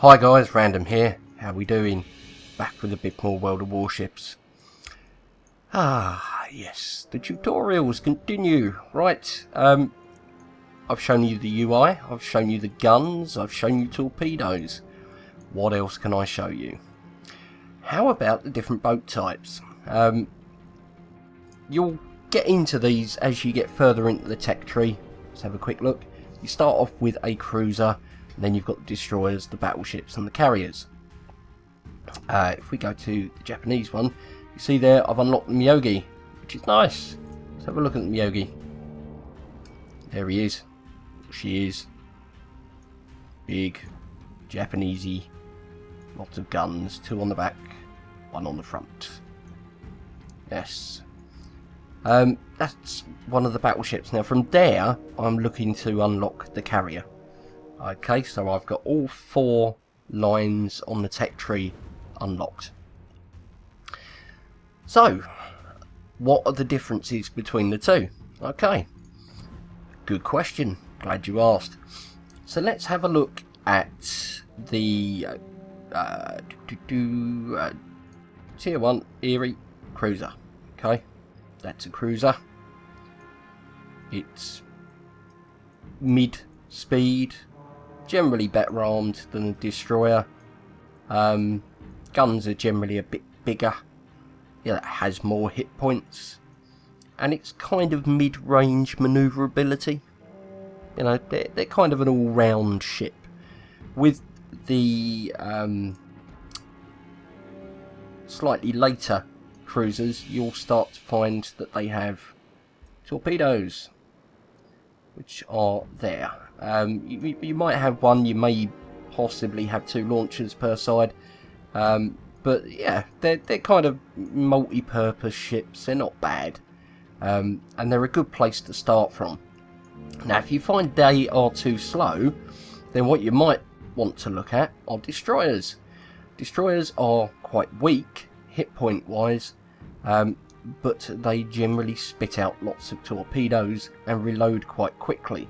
Hi guys, Random here. How we doing? Back with a bit more World of Warships. Yes, the tutorials continue. Right, I've shown you the UI, I've shown you the guns, I've shown you torpedoes. What else can I show you? How about the different boat types? You'll get into these as you get further into the tech tree. Let's have a quick look. You start off with a cruiser, and then you've got the destroyers, the battleships and the carriers. If we go to the Japanese one, you see there I've unlocked the Myogi, which is nice. Let's have a look at the Myogi. There he is. She is. Big, Japanesey, lots of guns, 2 on the back, 1 on the front. Yes. That's one of the battleships. Now from there, I'm looking to unlock the carrier. Okay, so I've got all 4 lines on the tech tree unlocked. So, what are the differences between the two? Okay, good question. Glad you asked. So let's have a look at the Tier 1 Erie Cruiser. Okay, that's a cruiser. It's mid-speed, generally better armed than a destroyer. Guns are generally a bit bigger. Yeah, it has more hit points, and it's kind of mid-range manoeuvrability. You know, they're kind of an all-round ship. With the slightly later cruisers, you'll start to find that they have torpedoes, which are there. You might have one, you may possibly have 2 launchers per side, but yeah, they're kind of multi-purpose ships. They're not bad, and they're a good place to start from. Now if you find they are too slow, then what you might want to look at are destroyers. Destroyers are quite weak hit point wise, but they generally spit out lots of torpedoes and reload quite quickly.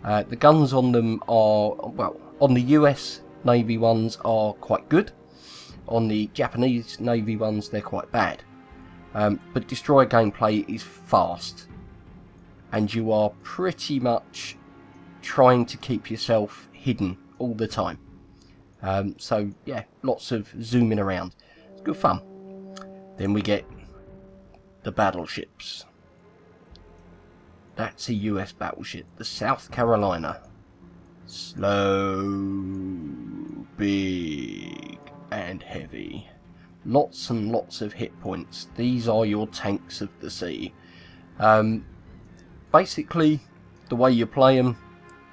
The guns on them are, well, on the US Navy ones are quite good. On the Japanese Navy ones they're quite bad. But destroyer gameplay is fast, and you are pretty much trying to keep yourself hidden all the time. So yeah, lots of zooming around. It's good fun. Then we get the battleships. That's a US battleship, the South Carolina. Slow, big and heavy. Lots and lots of hit points. These are your tanks of the sea. Basically, the way you play them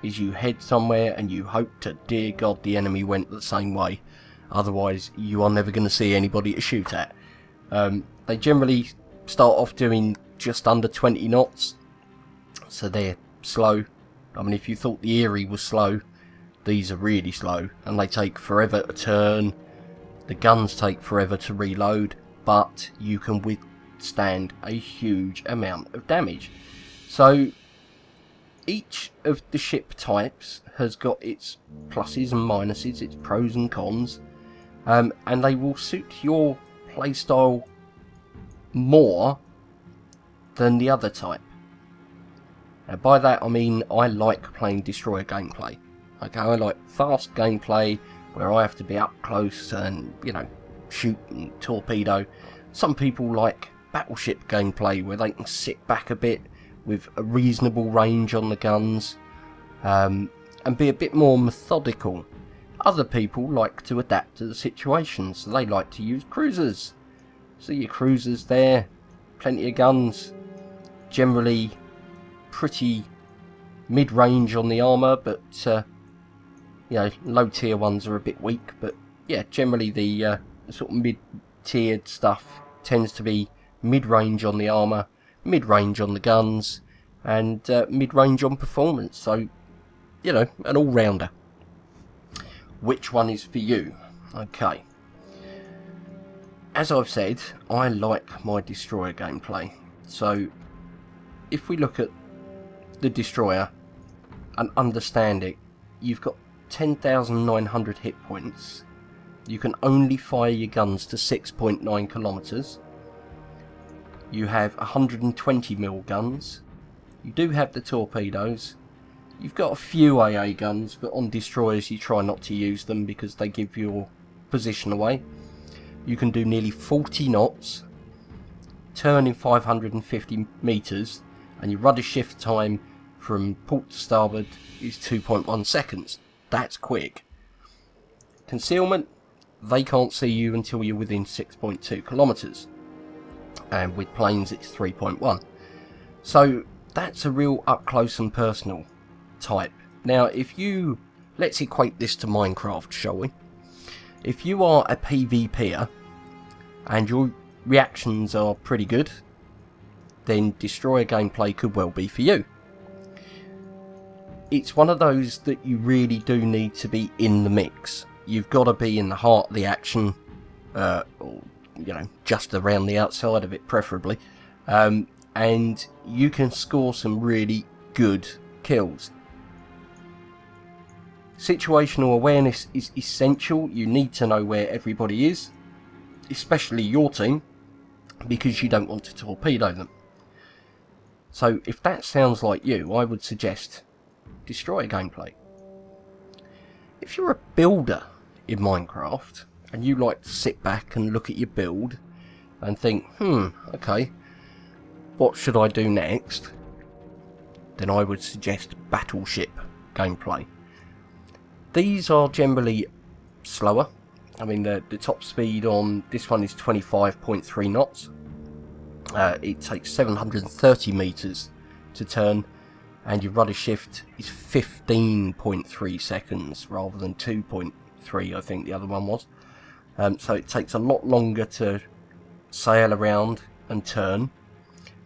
is you head somewhere and you hope to dear God the enemy went the same way. Otherwise, you are never going to see anybody to shoot at. They generally start off doing just under 20 knots. So they're slow. I mean, if you thought the Erie was slow, these are really slow, and they take forever to turn. The guns take forever to reload, but you can withstand a huge amount of damage. So each of the ship types has got its pluses and minuses, its pros and cons, and they will suit your playstyle more than the other type. Now by that I mean I like playing destroyer gameplay. Okay, I like fast gameplay where I have to be up close and, you know, shoot and torpedo. Some people like battleship gameplay where they can sit back a bit with a reasonable range on the guns, and be a bit more methodical. Other people like to adapt to the situation, so they like to use cruisers. So your cruisers there, plenty of guns, generally pretty mid-range on the armour, but you know, low tier ones are a bit weak. But yeah, generally the sort of mid-tiered stuff tends to be mid-range on the armour, mid-range on the guns, and mid-range on performance. So, you know, an all-rounder. Which one is for you? Okay. As I've said, I like my destroyer gameplay. So, if we look at the destroyer and understand it, you've got 10,900 hit points. You can only fire your guns to 6.9 kilometers. You have 120mm guns. You do have the torpedoes. You've got a few AA guns, but on destroyers you try not to use them because they give your position away. You can do nearly 40 knots, turn in 550 meters, and your rudder shift time from port to starboard is 2.1 seconds. That's quick. Concealment, they can't see you until you're within 6.2 kilometers, and with planes it's 3.1. So that's a real up close and personal type. Now if you, let's equate this to Minecraft, shall we? If you are a PvPer and your reactions are pretty good, then destroyer gameplay could well be for you. It's one of those that you really do need to be in the mix. You've got to be in the heart of the action, or you know, just around the outside of it preferably, and you can score some really good kills. Situational awareness is essential. You need to know where everybody is, especially your team, because you don't want to torpedo them. So if that sounds like you, I would suggest destroyer gameplay. If you're a builder in Minecraft and you like to sit back and look at your build and think, okay, what should I do next? Then I would suggest Battleship gameplay. These are generally slower. I mean, the top speed on this one is 25.3 knots. It takes 730 meters to turn, and your rudder shift is 15.3 seconds rather than 2.3, I think the other one was. So it takes a lot longer to sail around and turn.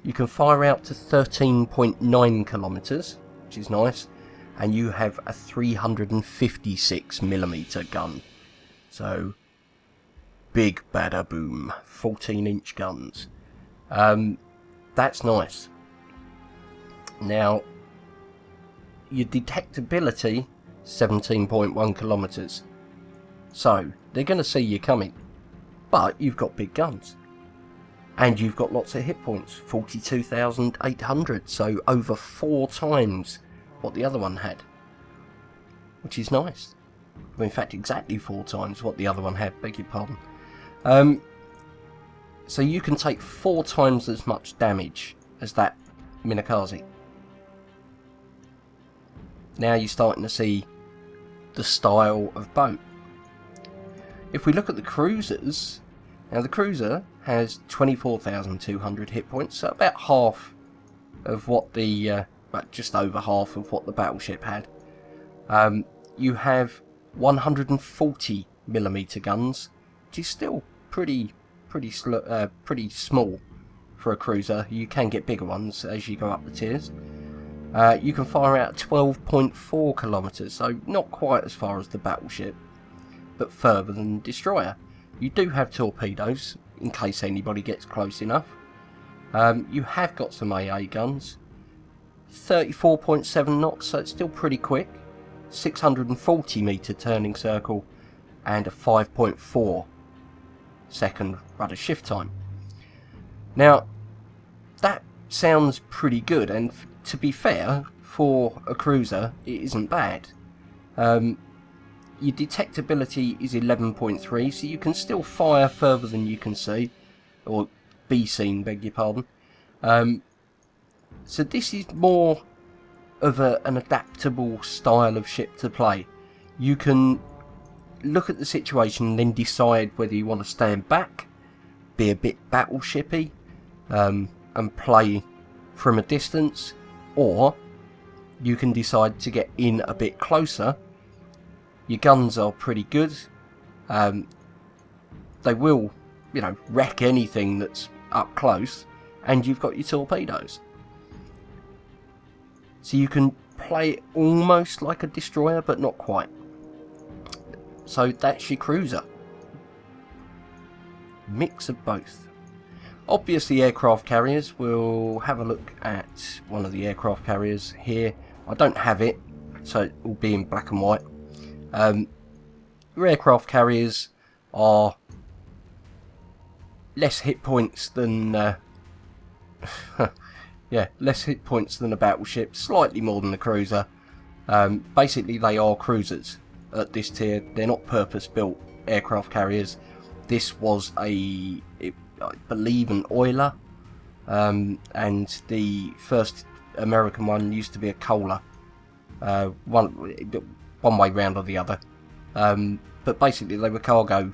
You can fire out to 13.9 kilometers, which is nice, and you have a 356mm gun. So big bada boom, 14-inch guns. That's nice. Now, your detectability, 17.1 kilometers. So they're going to see you coming, but you've got big guns, and you've got lots of hit points, 42,800. So over 4 times what the other one had, which is nice. Well, in fact, exactly 4 times what the other one had. Beg your pardon. So you can take 4 times as much damage as that Minakaze. Now you're starting to see the style of boat. If we look at the cruisers, now the cruiser has 24,200 hit points, so about half of what the, just over half of what the Battleship had. You have 140mm guns, which is still pretty small for a cruiser. You can get bigger ones as you go up the tiers. You can fire out 12.4 kilometers, so not quite as far as the Battleship, but further than the destroyer. You do have torpedoes in case anybody gets close enough. You have got some AA guns, 34.7 knots, so it's still pretty quick. 640 meter turning circle, and a 5.4 second rudder shift time. Now that sounds pretty good, and to be fair, for a cruiser it isn't bad. Your detectability is 11.3, so you can still fire further than you can see, or be seen, beg your pardon. So this is more of an adaptable style of ship to play. You can look at the situation and then decide whether you want to stand back, be a bit battleshipy, and play from a distance, or you can decide to get in a bit closer. Your guns are pretty good. They will, wreck anything that's up close, and you've got your torpedoes. So you can play it almost like a destroyer, but not quite. So that's your cruiser. Mix of both. Obviously aircraft carriers, we'll have a look at one of the aircraft carriers here. I don't have it, so it will be in black and white. Your aircraft carriers are less hit points than yeah, less hit points than a battleship, slightly more than a cruiser. Basically, they are cruisers at this tier. They're not purpose-built aircraft carriers. This was I believe, an oiler, and the first American one used to be a coaler. One way round or the other. But basically, they were cargo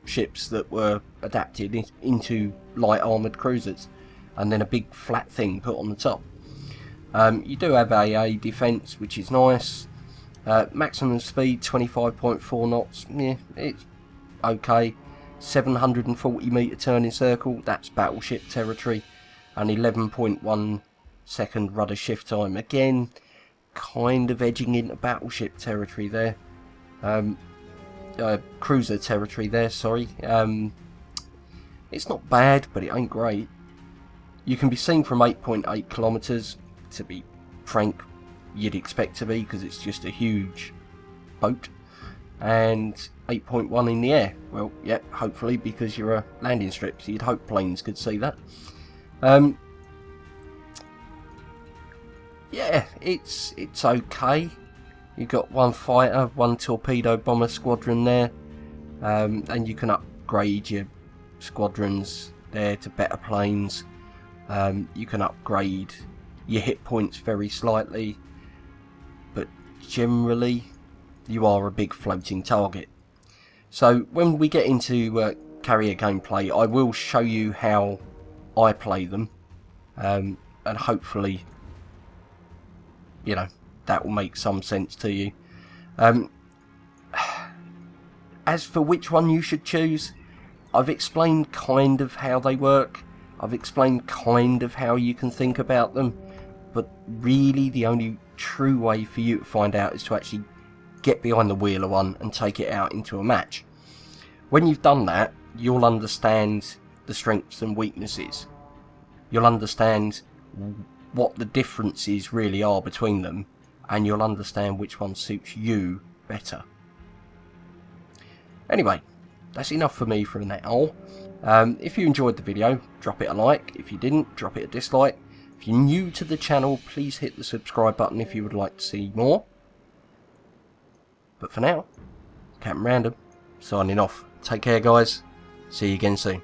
ships that were adapted into light armoured cruisers, and then a big flat thing put on the top. You do have AA defence, which is nice. Maximum speed 25.4 knots. Yeah, it's okay. 740 metre turning circle, that's battleship territory, and 11.1 second rudder shift time. Again, kind of edging into battleship territory there. Cruiser territory there, sorry. It's not bad, but it ain't great. You can be seen from 8.8 kilometres. To be frank, you'd expect to be, because it's just a huge boat. And 8.1 in the air. Well, yeah, hopefully, because you're a landing strip, so you'd hope planes could see that. Yeah, it's okay. You've got one fighter, one torpedo bomber squadron there, and you can upgrade your squadrons there to better planes. You can upgrade your hit points very slightly, but generally you are a big floating target. So when we get into carrier gameplay, I will show you how I play them, and hopefully, you know, that will make some sense to you. As for which one you should choose, I've explained kind of how they work. I've explained kind of how you can think about them, but really the only true way for you to find out is to actually get behind the wheel of one and take it out into a match. When you've done that, you'll understand the strengths and weaknesses. You'll understand what the differences really are between them, and you'll understand which one suits you better. Anyway, that's enough for me for now. If you enjoyed the video, drop it a like. If you didn't, drop it a dislike. If you're new to the channel, please hit the subscribe button if you would like to see more. But for now, Captain Random, signing off. Take care, guys. See you again soon.